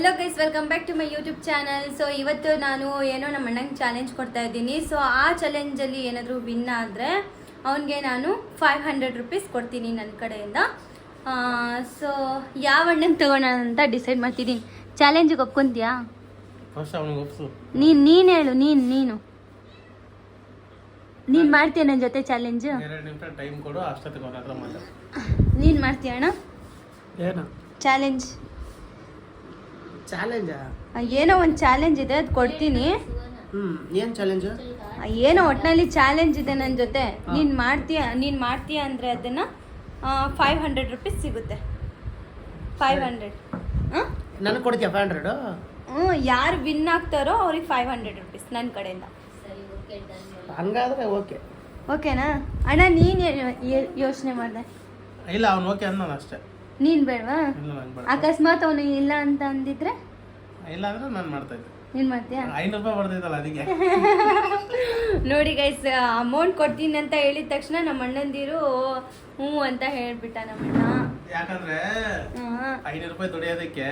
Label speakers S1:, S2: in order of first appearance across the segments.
S1: Hello guys, welcome back to my YouTube channel. So ಇವತ್ತು ನಾನು ಏನೋ ನಮ್ಮ ಅಣ್ಣಂಗೆ ಚಾಲೆಂಜ್ ಕೊಡ್ತಾ ಇದ್ದೀನಿ. ಸೊ ಆ ಚಾಲೆಂಜಲ್ಲಿ ಏನಾದರೂ ವಿನ್ ಆದರೆ ಅವನಿಗೆ ನಾನು 500 ರೂಪೀಸ್ ಕೊಡ್ತೀನಿ ನನ್ನ ಕಡೆಯಿಂದ. ಸೊ ಯಾವ ಅಣ್ಣಂಗೆ ತಗೋಣ ಅಂತ ಡಿಸೈಡ್ ಮಾಡ್ತಿದ್ದೀನಿ. ಚಾಲೆಂಜಿಗೆ ಒಪ್ಕೊಂತೀಯಾ? ನೀನು ಹೇಳು. ನೀನು ಮಾಡ್ತೀಯ ನನ್ನ ಜೊತೆ ಚಾಲೆಂಜ್? ನೀನು ಮಾಡ್ತೀಯ ಅಣ್ಣ ಚಾಲೆಂಜ್? ಏನೋ ಒಂದು ಚಾಲೆಂಜ್ ಇದೆ, ಅದು ಕೊಡ್ತೀನಿ.
S2: ಏನು ಚಾಲೆಂಜ್?
S1: ಏನೋ ಒಟ್ಟಿನಲ್ಲಿ ಚಾಲೆಂಜ್ ಇದೆ ನನ್ನ ಜೊತೆ. ನೀನು ಮಾಡ್ತೀಯ ಅಂದರೆ ಅದನ್ನು 500 ರೂಪೀಸ್ ಸಿಗುತ್ತೆ. 500
S2: ನನಗೆ ಕೊಡ್ತೀಯ 500?
S1: ಯಾರು ವಿನ್ ಆಗ್ತಾರೋ ಅವ್ರಿಗೆ 500 ರೂಪೀಸ್ ನನ್ನ ಕಡೆಯಿಂದ.
S2: ಹಂಗಾದ್ರೆ ಓಕೆ.
S1: ಓಕೆನಾ ಅಣ್ಣ? ನೀನು ಯೋಚನೆ ಮಾಡಿದೆ?
S2: ಇಲ್ಲ, ಅವ್ನು ಓಕೆ ಅಂದ ಅಷ್ಟೇ.
S1: ನೀನು ಬೇಡವಾ? ಅಕಸ್ಮಾತ್ ಅವನು ಇಲ್ಲ ಅಂತ ಅಂದಿದ್ರೆ?
S2: ಇಲ್ಲ ಅಂದ್ರೆ ನಾನು ಮಾಡ್ತಾ ಇದ್ದೆ.
S1: ನೀನು ಮಾಡ್ತೀಯಾ?
S2: 500 ರೂಪಾಯಿ ಬರ್ತಿದ್ದಲ್ಲ ಅದಕ್ಕೆ.
S1: ನೋಡಿ ಗೈಸ್, ಅಮೌಂಟ್ ಕೊಡ್ತೀನಿ ಅಂತ ಹೇಳಿದ ತಕ್ಷಣ ನಮ್ಮ ಅಣ್ಣಂದಿರು ಹ್ಞೂ ಅಂತ ಹೇಳ್ಬಿಟ್ಟ ನಮ್ಮಣ್ಣ.
S2: ಯಾಕಂದ್ರೆ 500 ರೂಪಾಯಿ ದುಡಿಯೋದಕ್ಕೆ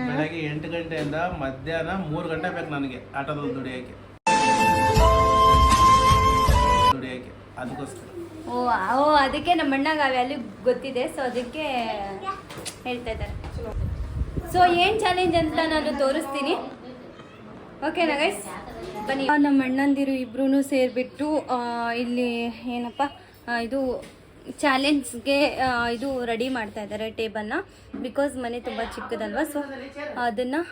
S2: ಬೆಳಗ್ಗೆ 8 ಗಂಟೆಯಿಂದ ಮಧ್ಯಾಹ್ನ 3 ಗಂಟೆ ಬೇಕು ನನಗೆ ಆಟೋದಲ್ಲಿ ದುಡಿಯೋಕೆ ಅದಕ್ಕೋಸ್ಕರ.
S1: ಓ ಅದಕ್ಕೆ ನಮ್ಮ ಅಣ್ಣಗೆ ಆ ವ್ಯಾಲ್ಯೂ ಗೊತ್ತಿದೆ. ಸೊ ಅದಕ್ಕೆ ಹೇಳ್ತಾ ಇದ್ದಾರೆ. ಸೊ ಏನು ಚಾಲೆಂಜ್ ಅಂತ ನಾನು ತೋರಿಸ್ತೀನಿ. ಓಕೆನಾ ಗೈಸ್, ಬನ್ನಿ. ನಮ್ಮ ಅಣ್ಣಂದಿರು ಇಬ್ರು ಸೇರಿಬಿಟ್ಟು ಇಲ್ಲಿ ಏನಪ್ಪ ಇದು ಚಾಲೆಂಜ್ಗೆ ಇದು ರೆಡಿ ಮಾಡ್ತಾ ಇದ್ದಾರೆ ಟೇಬಲ್ನ. ಬಿಕಾಸ್ ಮನೆ ತುಂಬ ಚಿಕ್ಕದಲ್ವ, ಸೊ ಅದನ್ನು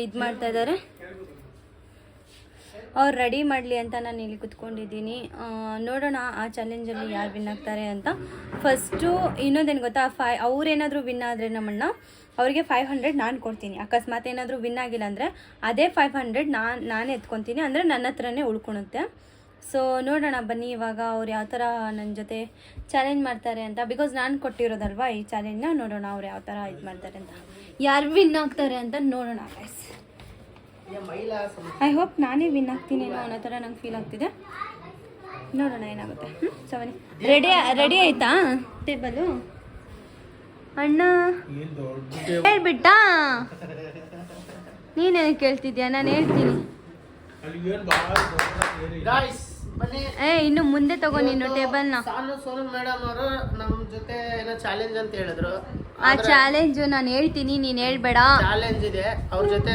S1: ಇದು ಮಾಡ್ತಾ ಇದ್ದಾರೆ. ಅವ್ರು ರೆಡಿ ಮಾಡಲಿ ಅಂತ ನಾನು ಇಲ್ಲಿ ಕುತ್ಕೊಂಡಿದ್ದೀನಿ. ನೋಡೋಣ ಆ ಚಾಲೆಂಜಲ್ಲಿ ಯಾರು ವಿನ್ ಆಗ್ತಾರೆ ಅಂತ. ಫಸ್ಟು ಇನ್ನೊಂದೇನು ಗೊತ್ತಾ, ಅವ್ರೇನಾದರೂ ವಿನ್ ಆದರೆ ನಮ್ಮಣ್ಣ ಅವರಿಗೆ 500 ನಾನು ಕೊಡ್ತೀನಿ. ಅಕಸ್ಮಾತ್ ಏನಾದರೂ ವಿನ್ ಆಗಿಲ್ಲ ಅಂದರೆ ಅದೇ 500 ನಾನೇ ಎತ್ಕೊತೀನಿ. ಅಂದರೆ ನನ್ನ ಹತ್ರನೇ ಉಳ್ಕೊಳುತ್ತೆ. ಸೊ ನೋಡೋಣ ಬನ್ನಿ ಇವಾಗ ಅವ್ರು ಯಾವ ಥರ ನನ್ನ ಜೊತೆ ಚಾಲೆಂಜ್ ಮಾಡ್ತಾರೆ ಅಂತ. ಬಿಕಾಸ್ ನಾನು ಕೊಟ್ಟಿರೋದಲ್ವಾ ಈ ಚಾಲೆಂಜ್ನ. ನೋಡೋಣ ಅವ್ರು ಯಾವ ಥರ ಇದು ಮಾಡ್ತಾರೆ ಅಂತ, ಯಾರು ವಿನ್ ಆಗ್ತಾರೆ ಅಂತ ನೋಡೋಣ ಗೈಸ್. ಐ ಹೋಪ್ ನಾನೇ ವಿನ್ ಆಗ್ತೀನೇನೋ ಅನ್ನೋ ಥರ ನಂಗೆ ಫೀಲ್ ಆಗ್ತಿದೆ. ನೋಡೋಣ ಏನಾಗುತ್ತೆ. ಸೊ ಬನ್ನಿ. ರೆಡಿ ಆಯ್ತಾ ಟೇಬಲು? ಅಣ್ಣ ಹೇಳ್ಬಿಟ್ಟಾ? ನೀನೇನು ಕೇಳ್ತಿದ್ಯಾ? ನಾನು ಹೇಳ್ತೀನಿ. ಇನ್ನು ಮುಂದೆ ತಗೋ ನೀನು ಟೇಬಲ್ನ.
S2: ಸೋನಲ್ ಮೇಡಮ್ ಅವರು ನಮ್ಮ ಜೊತೆ ಏನೋ ಚಾಲೆಂಜ್ ಅಂತ ಹೇಳಿದ್ರು.
S1: ಆ ಚಾಲೆಂಜು ನಾನು ಹೇಳ್ತೀನಿ, ನೀನು ಹೇಳ್ಬೇಡ.
S2: ಚಾಲೆಂಜ್ ಇದೆ, ಅವ್ರ ಜೊತೆ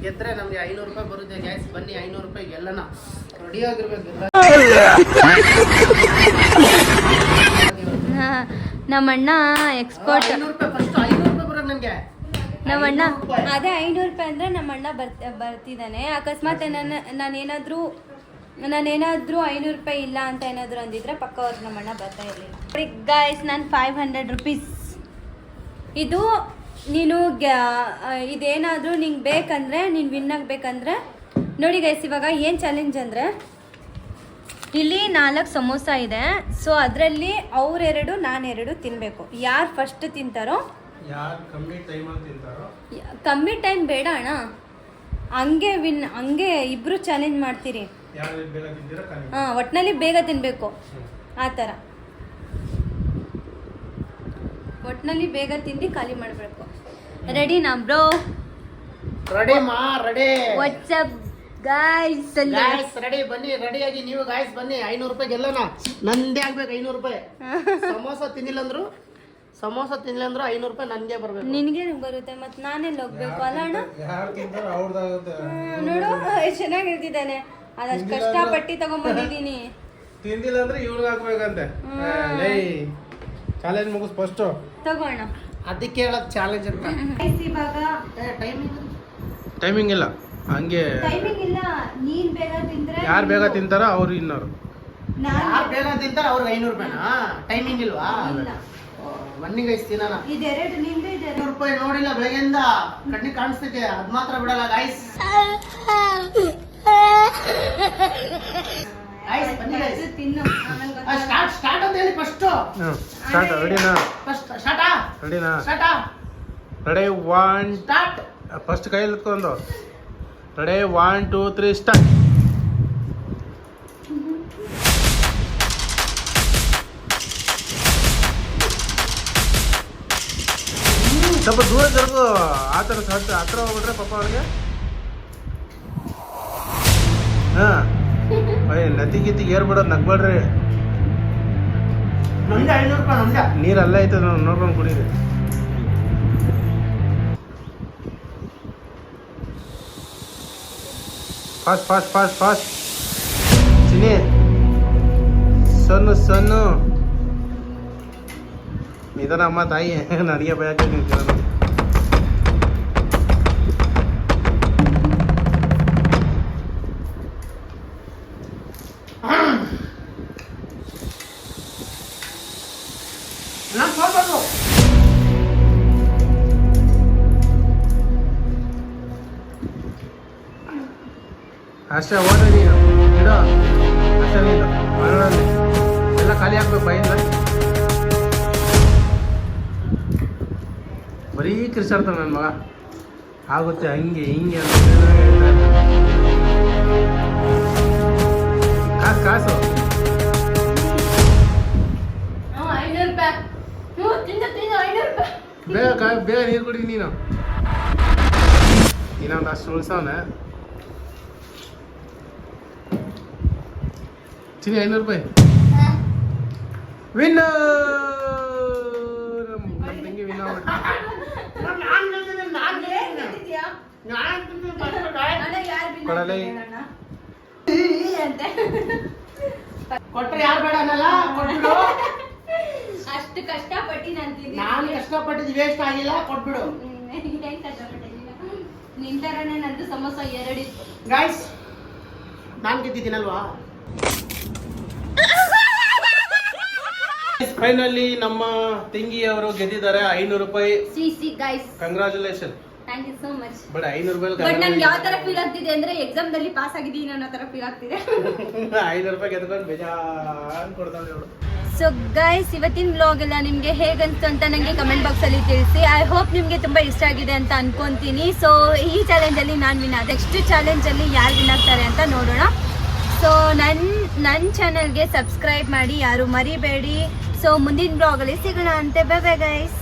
S2: ಗೆದ್ರೆ ನಮ್ಗೆ 500 ರೂಪಾಯಿ ಬರುತ್ತೆ. ಗ್ಯಾಸ್ ಬನ್ನಿ, 500 ರೂಪಾಯಿ ಎಲ್ಲನ ರೆಡಿ ಆಗಿರ್ಬೇಕು.
S1: ನಮ್ಮಣ್ಣ ಎಕ್ಸ್ಪರ್ಟ್.
S2: 500 ರೂಪಾಯಿ ಫಸ್ಟ್ 500 ರೂಪಾಯಿ ಬರೋದು ನನಗೆ.
S1: ನಮ್ಮಣ್ಣ ಅದೇ 500 ರೂಪಾಯಿ ಅಂದರೆ ನಮ್ಮಣ್ಣ ಬರ್ತಿದ್ದಾನೆ. ಅಕಸ್ಮಾತ್ ನಾನೇನಾದರೂ 500 ರೂಪಾಯಿ ಇಲ್ಲ ಅಂತ ಏನಾದರೂ ಅಂದಿದ್ರೆ ಪಕ್ಕ ಅವ್ರು ನಮ್ಮಣ್ಣ ಬರ್ತಾ ಇರಲಿಲ್ಲ. ಗೈಸ್, ನಾನು 500 ರೂಪೀಸ್ ಇದು ನೀನು ಇದೇನಾದರೂ ನಿಂಗೆ ಬೇಕಂದರೆ, ನೀನು ವಿನ್ ಆಗಬೇಕಂದ್ರೆ ನೋಡಿ ಗೈಸ್. ಇವಾಗ ಏನು ಚಾಲೆಂಜ್ ಅಂದರೆ ಇಲ್ಲಿ 4 ಸಮೋಸ ಇದೆ. ಸೊ ಅದರಲ್ಲಿ ಅವ್ರೆರಡು ನಾನೆರಡು ತಿನ್ನಬೇಕು. ಯಾರು ಫಸ್ಟ್ ತಿಂತಾರೋ, ಕಮ್ಮಿ ಟೈಮ್ ಬೇಡ ಅಣ್ಣ, ಹಂಗೆ ಇಬ್ಬರು ಚಾಲೆಂಜ್ ಮಾಡ್ತೀರಿ. ಒಟ್ಟಿನಲ್ಲಿ ಬೇಗ ತಿನ್ನಬೇಕು. ಆ ಥರ ಒಟ್ಟಿನಲ್ಲಿ ಬೇಗ ತಿಂದು ಖಾಲಿ ಮಾಡಬೇಕು. ರೆಡಿನಾ ಬ್ರೋ?
S2: ರೆಡಿ ಮಾ, ರೆಡಿ.
S1: WhatsApp guys
S2: ready. ಬನ್ನಿ, ರೆಡಿಯಾಗಿ ನೀವು ಗಾಯ್ಸ್ ಬನ್ನಿ. 500 ರೂಪಾಯಿ ಗೆಲ್ಲೋಣ. ನಂದೇ ಆಗ್ಬೇಕು 500 ರೂಪಾಯಿ. ಸಮೋಸ ತಿನ್ನಿಲ್ಲ ಅಂದ್ರು 500 ರೂಪಾಯಿ ನನಗೆ ಬರ್ಬೇಕು.
S1: ನಿನಗೆ ಬರುತ್ತೆ, ಮತ್ತೆ ನಾನೆಲ್ಲ ಹೋಗ್ಬೇಕು ಅಲ್ಲ ಅಣ್ಣ? ನೋಡು ಎಷ್ಟು ಚೆನ್ನಾಗಿರ್ತಿದ್ದಾನೆ. ಅದಷ್ಟು ಕಷ್ಟಪಟ್ಟು ತಗೊಂಡ್ಬಂದಿದ್ದೀನಿ.
S2: ತಿಂದಿಲ್ಲ ಅಂದ್ರೆ ಇವ್ರಿಗೆ ಹಾಕ್ಬೇಕಂತೆ. ಚಾಲೆಂಜ್ ಮುಗಿಸ್ ಫಸ್ಟ್
S1: ತಗೋಣ.
S2: ಅದಕ್ಕೆ ಹೇಳೋದು ಚಾಲೆಂಜ್ ಅಂತ.
S1: ಇವಾಗ
S2: ಟೈಮಿಂಗ್ ಇಲ್ಲ, ಹಂಗೆ
S1: ಟೈಮಿಂಗ್ ಇಲ್ಲ. ನೀನ್ ಬೇಗ ತಿಂದ್ರೆ
S2: ಯಾರು ಬೇಗ ತಿಂತಾರೋ ಅವ್ರು ಇನ್ನೋರು.
S1: ಯಾರು
S2: ಬೇಗ ತಿಂತಾರ ಅವ್ರಿಗೆ 500 ರೂಪಾಯಿನಾ? ಟೈಮಿಂಗ್ ಇಲ್ವಾ? ಬನ್ನಿ ಗೈಸ್ ತಿನ್ನೋಣ.
S1: ಇದೆರಡು ನಿಂದೆ.
S2: 500 ರೂಪಾಯಿ ನೋಡಿಲ್ಲ ಬೆಳಗ್ಗೆಯಿಂದ ಕಣ್ಣಿ ಕಾಣಿಸ್ತೈತೆ, ಅದ್ ಮಾತ್ರ ಬಿಡಲ್ಲ ಗೈಸ್. ಬನ್ನಿ ಗೈಸ್
S1: ತಿನ್ನು.
S2: ಸ್ಟಾರ್ಟ್ ಅಂತ ಹೇಳಿ ಫಸ್ಟ್. ಸ್ಟಾರ್ಟ್. ರೆಡಿನಾ? ಫಸ್ಟ್ ಸ್ಟಾರ್ಟಾ? ರೆಡಿನಾ? ಸ್ಟಾರ್ಟಾ? Ready 1 start. ಫಸ್ಟ್ ಕೈ ಎತ್ಕೊಂಡು ರೆಡಿ 1 2 3 ಸ್ಟಾರ್ಟ್. ಸ್ವಲ್ಪ ದೂರ ಜರುಗು. ಆ ಥರ ಹತ್ರ ಹೋಗ್ಬಿಟ್ರೆ ಪಾಪ ಅವ್ರಿಗೆ. ಹಾಂ ನತಿಗಿತ್ತಿಗೆ ಏರ್ಬಿಡೋದು ನಗ್ಬೇಡ್ರಿ.
S3: ನಮ್ದೆ 500 ರೂಪಾಯಿ ನಮ್ದೆ.
S2: ನೀರು ಅಲ್ಲೇ ಐತೆ ನೋಡ್ಕೊಂಡು ಕುಡೀರಿ. ಫಾಸ್ಟ್ ಫಾಸ್ಟ್ ಫಾಸ್ಟ್ ಫಾಸ್ಟ್ ಚಿನಿ ಸೊನ್ನು ನಿಧಾನ ಅಮ್ಮ ತಾಯಿ ನನಗೆ ಭಯ ಆಗ್ತದೆ.
S3: ನಾನು ಹೋಗ್ಬೋದು.
S2: ಅಷ್ಟೇ ಓದ್ರಿ ನೀನು ಇಡೋ. ಅಷ್ಟೇ ನೀನು ಮನೆಯಲ್ಲಿ ಎಲ್ಲ ಖಾಲಿ ಹಾಕ್ಬೇಕು ಬೈಂದ. ಬರೀ ಕಿರ್ಚಾಡ್ತಾನೆ ನನ್ನ ಮಗ. ಆಗುತ್ತೆ ಹಂಗೆ ಹಿಂಗೆ ಅಂತ ಹೇಳ್ತಾ ಇರ್ತಾನೆ. ಕಾಸು
S1: 500 ರೂಪಾಯಿ. ತಿಂದು 500 ರೂಪಾಯಿ.
S2: ಬೇಗ ನೀರು ಕುಡಿ ನೀನು. ಇನ್ನೊಂದು ಅಷ್ಟು ಉಳ್ಸವನೆ. ಚಿನಿ 500 ರೂಪಾಯಿ ವಿನ್. ನಮ್ಮ ತಂಗಿ ವಿನ್ ಆಗ್ಬಿಟ್ಟು ಕೊಡಲೇ.
S3: ಕೊಟ್ರೆ ಯಾರು ಬೇಡ ಅನ್ನಲ್ಲ, ಕೊಟ್ಬಿಡು.
S1: ಅಷ್ಟು ಕಷ್ಟಪಟ್ಟು
S3: ನಾನು ಕಷ್ಟಪಟ್ಟಿದ್ದು ವೇಸ್ಟ್ ಆಗಿಲ್ಲ, ಕೊಟ್ಬಿಡು.
S1: ನಿನ್ ತರನೇ ನಂದು ಸಮೋಸ 2 ಇತ್ತು.
S3: ಗೈಸ್ ನಾನು ಗೆದ್ದಿದ್ದೀನಲ್ವಾ?
S2: ಫೈನಲಿ ನಮ್ಮ ತಂಗಿಯವರು ಗೆದ್ದಿದ್ದಾರೆ 500 ರೂಪಾಯಿ.
S1: See guys,
S2: congratulation.
S1: Thank you so much.
S2: But 500
S1: but
S2: ರೂಪಾಯಿ
S1: ನನ್ಗೆ ಯಾವ ತರ ಫೀಲ್ ಆಗ್ತಿದೆ ಅಂದ್ರೆ ಎಕ್ಸಾಮ್ ದಲ್ಲಿ ಪಾಸ್ ಆಗಿದ್ದೀನಿ ಅನ್ನೋ ತರ ಫೀಲ್ ಆಗ್ತಿದೆ.
S2: 500 ರೂಪಾಯಿ ಗೆದ್ಕೊಂಡು ಬೇಜಾನ್ ಕೊಡ್ತಾಳೆ ಅವಳು.
S1: ಸೊ ಗೈಸ್, ಇವತ್ತಿನ ವ್ಲಾಗ್ ಎಲ್ಲ ನಿಮಗೆ ಹೇಗಂತು ಅಂತ ನನಗೆ ಕಮೆಂಟ್ ಬಾಕ್ಸಲ್ಲಿ ತಿಳಿಸಿ. ಐ ಹೋಪ್ ನಿಮಗೆ ತುಂಬ ಇಷ್ಟ ಆಗಿದೆ ಅಂತ ಅನ್ಕೊಂತೀನಿ. ಸೊ ಈ ಚಾಲೆಂಜಲ್ಲಿ ನಾನು ವಿನ್ ಆದೆ. ನೆಕ್ಸ್ಟ್ ಚಾಲೆಂಜಲ್ಲಿ ಯಾರು ವಿನ್ ಆಗ್ತಾರೆ ಅಂತ ನೋಡೋಣ. ಸೊ ನನ್ನ ಚಾನಲ್ಗೆ ಸಬ್ಸ್ಕ್ರೈಬ್ ಮಾಡಿ, ಯಾರು ಮರಿಬೇಡಿ. ಸೊ ಮುಂದಿನ ಬ್ಲಾಗಲ್ಲಿ ಸಿಗೋಣ ಅಂತೆ. Bye bye guys.